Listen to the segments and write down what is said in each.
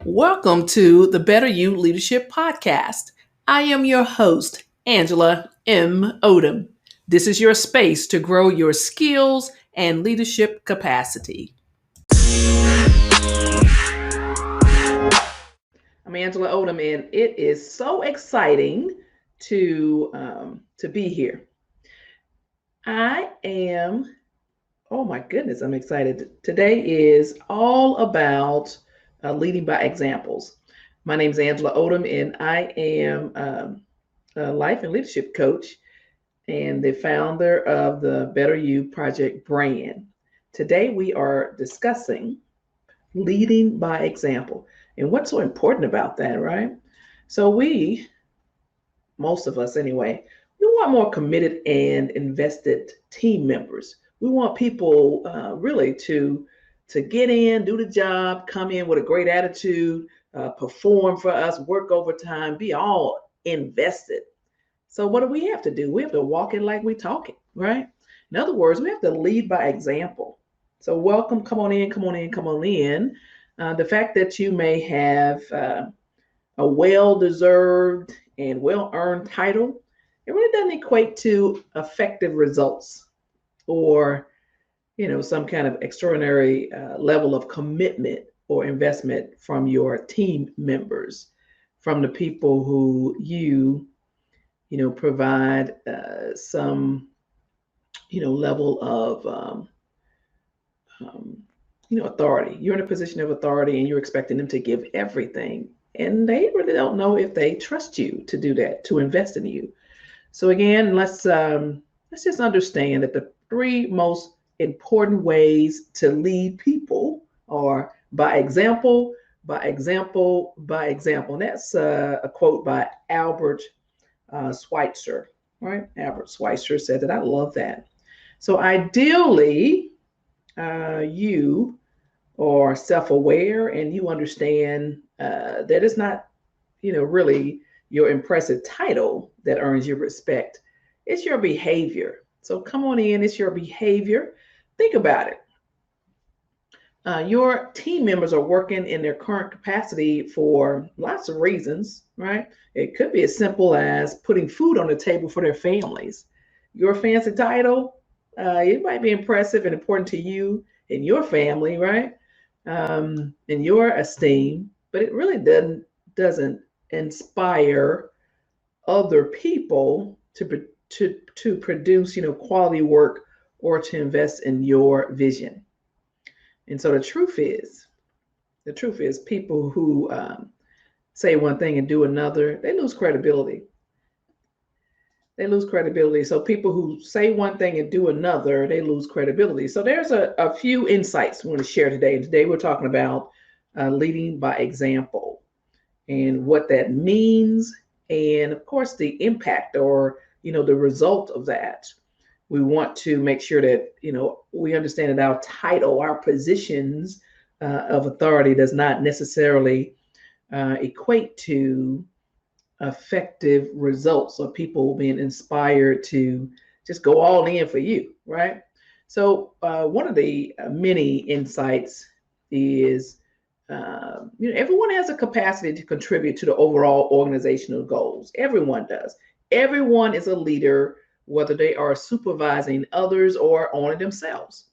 Welcome to the Better You Leadership Podcast. I am your host, Angela M. Odom. This is your space to grow your skills and leadership capacity. I'm Angela Odom, and it is so exciting to be here. I am, oh my goodness, I'm excited. Today is all about leading by examples. My name is Angela Odom, and I am a life and leadership coach and the founder of the Better You Project brand. Today, we are discussing leading by example. And what's so important about that, right? So, most of us anyway, we want more committed and invested team members. We want people really to get in, do the job, come in with a great attitude, perform for us, work overtime, be all invested. So what do we have to do? We have to walk it like we talk it, right? In other words, we have to lead by example. So welcome, come on in, come on in, come on in. The fact that you may have a well-deserved and well-earned title, it really doesn't equate to effective results or some kind of extraordinary level of commitment or investment from your team members, from the people who provide some level of authority. You're in a position of authority and you're expecting them to give everything, and they really don't know if they trust you to do that, to invest in you. So again, let's just understand that the three most important ways to lead people are by example, by example, by example. And that's a quote by Albert Schweitzer, right? Albert Schweitzer said that. I love that. So ideally, you are self-aware and you understand that it's not, really your impressive title that earns you respect. It's your behavior. So come on in, it's your behavior. Think about it. Your team members are working in their current capacity for lots of reasons, right? It could be as simple as putting food on the table for their families. Your fancy title, it might be impressive and important to you and your family, right? In your esteem, but it really doesn't inspire other people to produce quality work or to invest in your vision. And so the truth is people who say one thing and do another, they lose credibility. So people who say one thing and do another, they lose credibility. So there's a few insights we want to share today. And today we're talking about leading by example and what that means, and of course the impact or the result of that. We want to make sure that we understand that our title, our positions of authority does not necessarily equate to effective results or people being inspired to just go all in for you, right? So one of the many insights is everyone has a capacity to contribute to the overall organizational goals. Everyone does. Everyone is a leader, whether they are supervising others or owning themselves.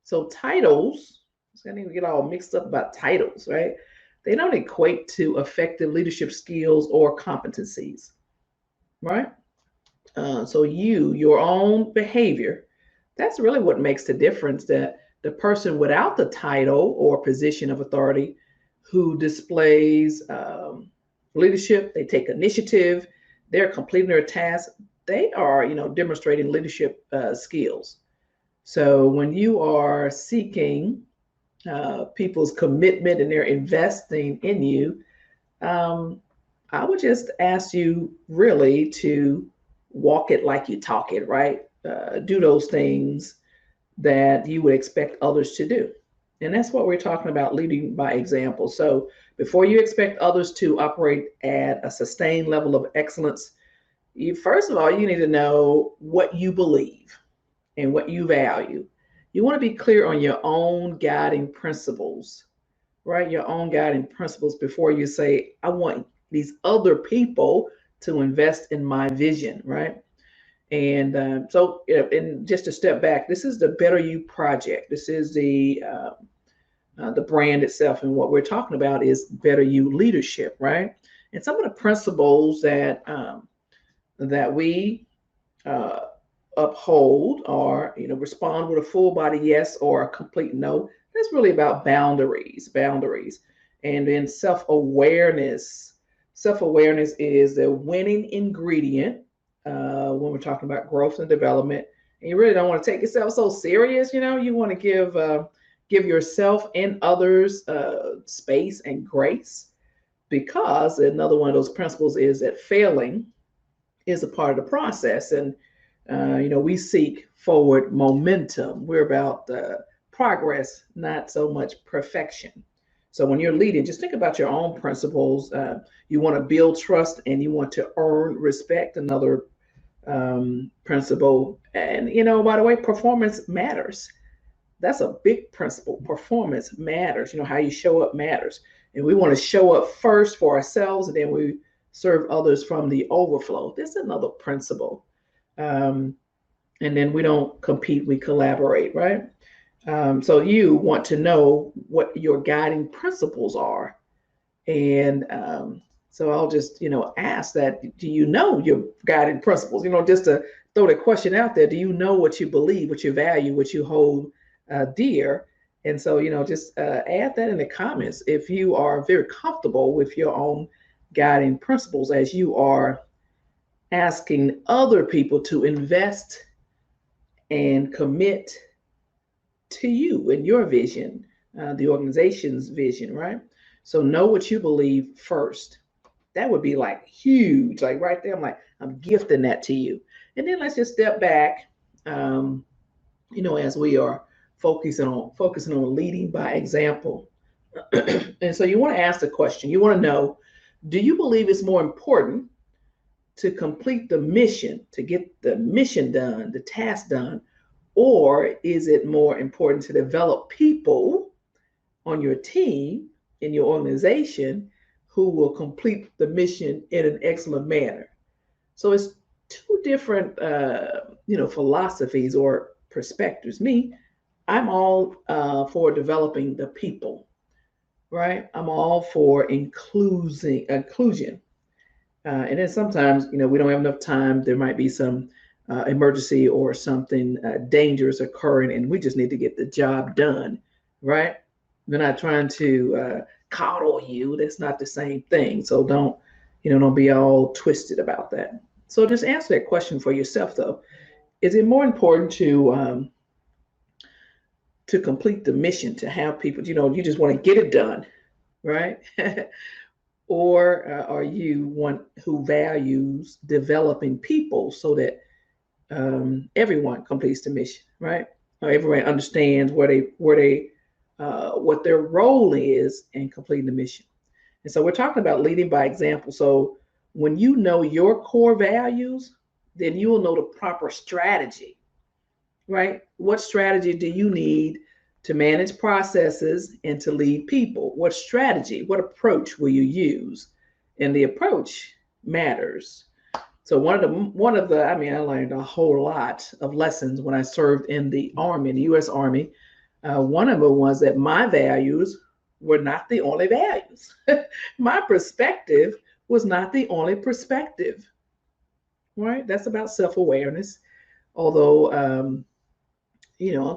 So titles, I need to get all mixed up about titles, right? They don't equate to effective leadership skills or competencies, right? So your own behavior, that's really what makes the difference. That the person without the title or position of authority who displays leadership, they take initiative, they're completing their tasks, they are, demonstrating leadership skills. So when you are seeking people's commitment and they're investing in you, I would just ask you really to walk it like you talk it, right? Do those things that you would expect others to do. And that's what we're talking about, leading by example. So before you expect others to operate at a sustained level of excellence, first of all, you need to know what you believe and what you value. You want to be clear on your own guiding principles Write your own guiding principles before you say, I want these other people to invest in my vision, right? And and just to step back, this is the Better You project. This is the brand itself, and what we're talking about is Better You leadership, right? And some of the principles that we uh, uphold are, respond with a full body yes or a complete no. That's really about boundaries, and then self-awareness. Self-awareness is the winning ingredient when we're talking about growth and development. And you really don't want to take yourself so serious. You want to give yourself and others space and grace, because another one of those principles is that failing is a part of the process. And we seek forward momentum. We're about progress, not so much perfection. So when you're leading, just think about your own principles. You want to build trust and you want to earn respect. Another principle. And by the way, performance matters. That's a big principle. Performance matters. How you show up matters. And we want to show up first for ourselves, and then we serve others from the overflow. This is another principle. Um, and then we don't compete, we collaborate, right? So you want to know what your guiding principles are. And so I'll just, ask that, do you know your guiding principles? Just to throw the question out there, do you know what you believe, what you value, what you hold dear? And so, just add that in the comments if you are very comfortable with your own guiding principles as you are asking other people to invest and commit to you and your vision, the organization's vision, right? So know what you believe first. That would be like huge, like right there. I'm gifting that to you. And then let's just step back, as we are focusing on leading by example. And so you want to ask the question. You want to know, do you believe it's more important to complete the mission, to get the mission done, the task done, or is it more important to develop people on your team, in your organization, who will complete the mission in an excellent manner? So it's two different, philosophies or perspectives. Me, I'm all for developing the people, right? I'm all for inclusion. And then sometimes, we don't have enough time. There might be some emergency or something dangerous occurring, and we just need to get the job done, right? We're not trying to coddle you. That's not the same thing. So don't be all twisted about that. So just answer that question for yourself, though. Is it more important to complete the mission, to have people, you just want to get it done, right? Or are you one who values developing people so that everyone completes the mission, right? Or everyone understands what their role is in completing the mission. And so we're talking about leading by example. So when you know your core values, then you will know the proper strategy, right? What strategy do you need to manage processes and to lead people? What strategy, what approach will you use? And the approach matters. So I learned a whole lot of lessons when I served in the Army, in the U.S. Army. One of them was that my values were not the only values. My perspective was not the only perspective, right? That's about self-awareness. Although, I'm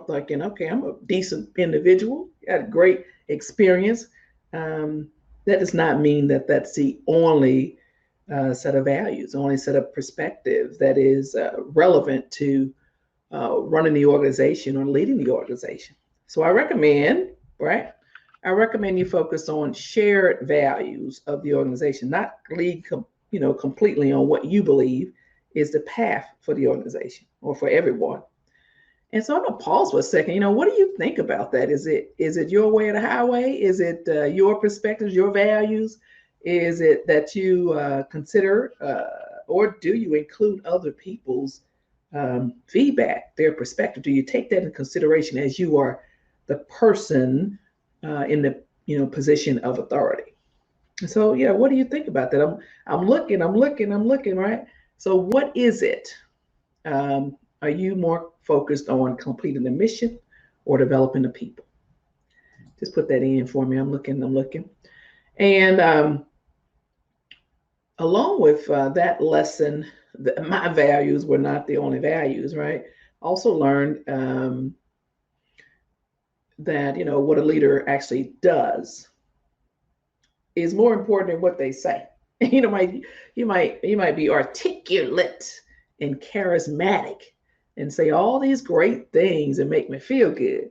thinking, okay, I'm a decent individual, got a great experience. That does not mean that that's the only set of values, only set of perspectives that is relevant to running the organization or leading the organization. So I recommend, right? I recommend you focus on shared values of the organization, not lead, completely on what you believe is the path for the organization or for everyone. And so I'm gonna pause for a second. What do you think about that? Is it your way or the highway? Is it your perspectives, your values? Is it that you consider, or do you include other people's feedback, their perspective? Do you take that in consideration as you are the person in the position of authority. So yeah, what do you think about that? I'm looking, right? So what is it? Are you more focused on completing the mission or developing the people? Just put that in for me. I'm looking. And along with that lesson, my values were not the only values, right? Also learned that what a leader actually does is more important than what they say. You might be articulate and charismatic and say all these great things and make me feel good.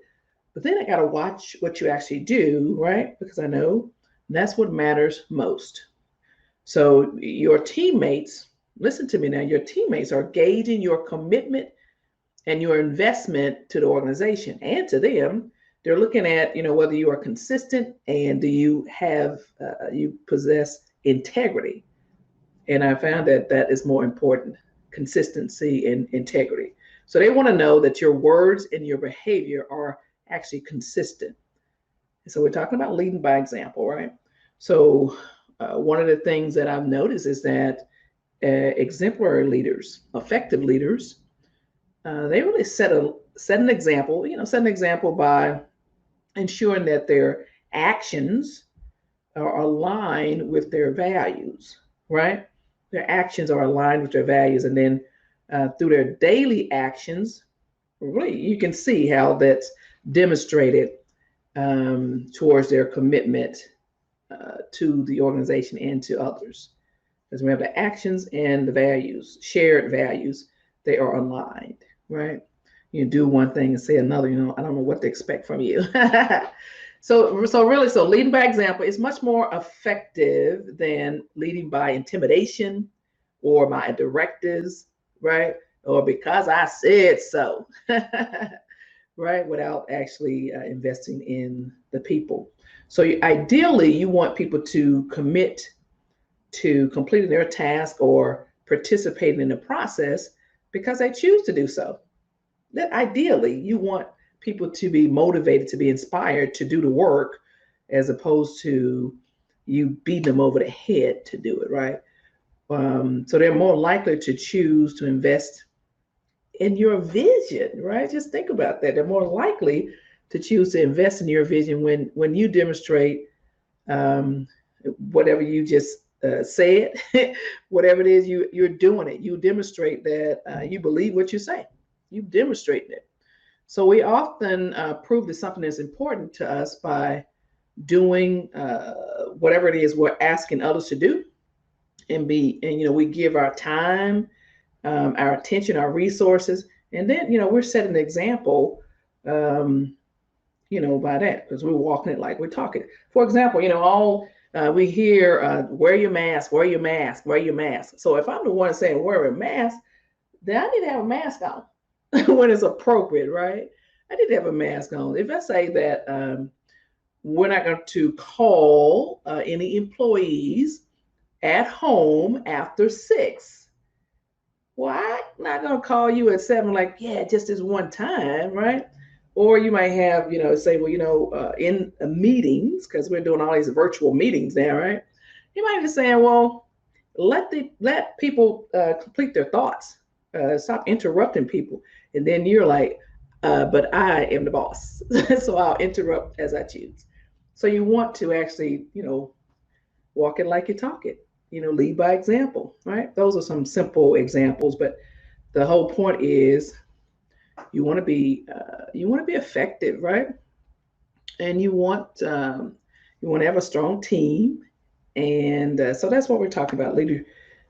But then I got to watch what you actually do, right? Because I know that's what matters most. So your teammates, listen to me now, your teammates are gauging your commitment and your investment to the organization and to them. They're looking at, whether you are consistent and do you have, you possess integrity. And I found that that is more important, consistency and integrity. So they want to know that your words and your behavior are actually consistent. So we're talking about leading by example, right? So one of the things that I've noticed is that exemplary leaders, effective leaders, they really set an example. Set an example by ensuring that their actions are aligned with their values, right? Their actions are aligned with their values, and then through their daily actions, really, you can see how that's demonstrated towards their commitment to the organization and to others. Because we have the actions and the values, shared values, they are aligned, right? You do one thing and say another, I don't know what to expect from you. So leading by example is much more effective than leading by intimidation or my directives, right? Or because I said so, right? Without actually investing in the people. So ideally, you want people to commit to completing their task or participating in the process because they choose to do so. That ideally, you want people to be motivated, to be inspired to do the work as opposed to you beating them over the head to do it, right? So they're more likely to choose to invest in your vision, right? Just think about that. They're more likely to choose to invest in your vision when you demonstrate um, whatever you just said, whatever it is you're doing it. You demonstrate that you believe what you say. You demonstrate it. So we often prove that something is important to us by doing whatever it is we're asking others to do, and we give our time, our attention, our resources, and then we're setting an example. Um, by that because we're walking it like we're talking. For example, all we hear, wear your mask, wear your mask, wear your mask. So if I'm the one saying wear a mask, then I need to have a mask on when it's appropriate, right? I need to have a mask on. If I say that we're not going to call any employees at home after 6, well, I'm not going to call you at 7 like, yeah, just this one time, right? Or you might have, say, well, in meetings, because we're doing all these virtual meetings now, right? You might be saying, well, let people complete their thoughts. Stop interrupting people. And then you're like, but I am the boss. So I'll interrupt as I choose. So you want to actually, walk it like you talk it, lead by example, right? Those are some simple examples, but the whole point is you want to be effective, right? And you want to have a strong team, and so that's what we're talking about,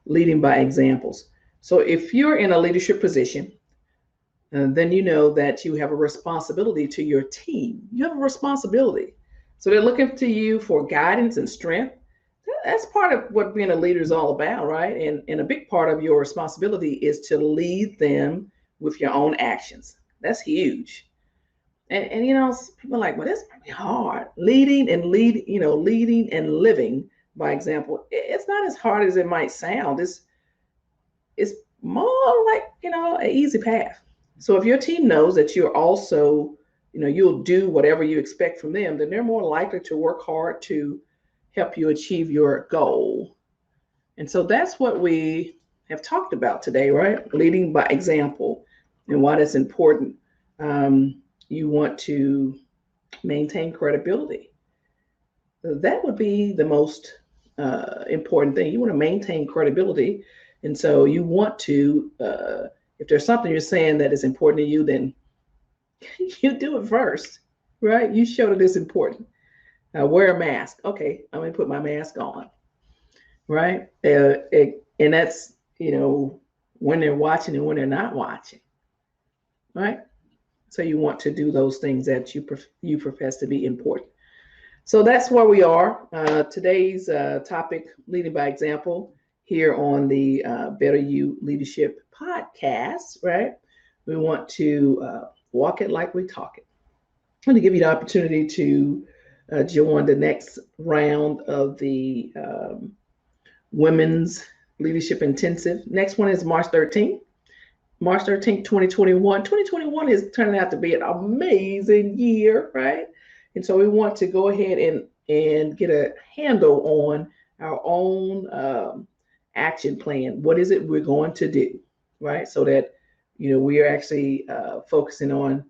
leading by examples. So if you're in a leadership position, then you know that you have a responsibility to your team. You have a responsibility. So they're looking to you for guidance and strength. That's part of what being a leader is all about, right? And a big part of your responsibility is to lead them with your own actions. That's huge. And people are like, well, that's pretty hard. Leading and living by example. It's not as hard as it might sound. It's more like, an easy path. So if your team knows that you're also you'll do whatever you expect from them, then they're more likely to work hard to help you achieve your goal. And so that's what we have talked about today, right? Leading by example and why that's important. You want to maintain credibility. That would be the most important thing. You want to maintain credibility. And so you want to, if there's something you're saying that is important to you, then you do it first, right? You show that it's important. Wear a mask. Okay, I'm going to put my mask on, right? And that's, when they're watching and when they're not watching, right? So you want to do those things that you profess to be important. So that's where we are. Today's topic, leading by example, here on the Better You Leadership podcast, right? We want to walk it like we talk it. I'm going to give you the opportunity to join the next round of the Women's Leadership Intensive. Next one is March 13th. March 13th, 2021. 2021 is turning out to be an amazing year, right? And so we want to go ahead and get a handle on our own action plan. What is it we're going to do, right? So that, we are actually focusing on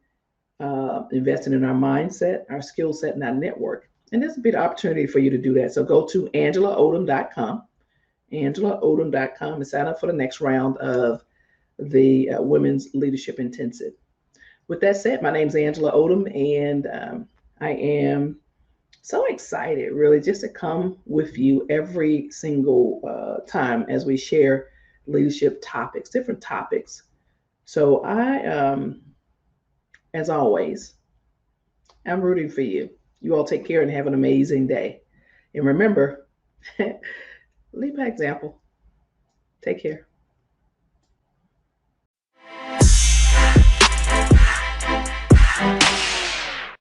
investing in our mindset, our skill set, and our network. And there's a big opportunity for you to do that. So go to angelaodom.com, angelaodom.com, and sign up for the next round of the Women's Leadership Intensive. With that said, my name is Angela Odom, and I am so excited, really, just to come with you every single time as we share leadership topics, different topics. So as always, I'm rooting for you. You all take care and have an amazing day. And remember, lead by example. Take care.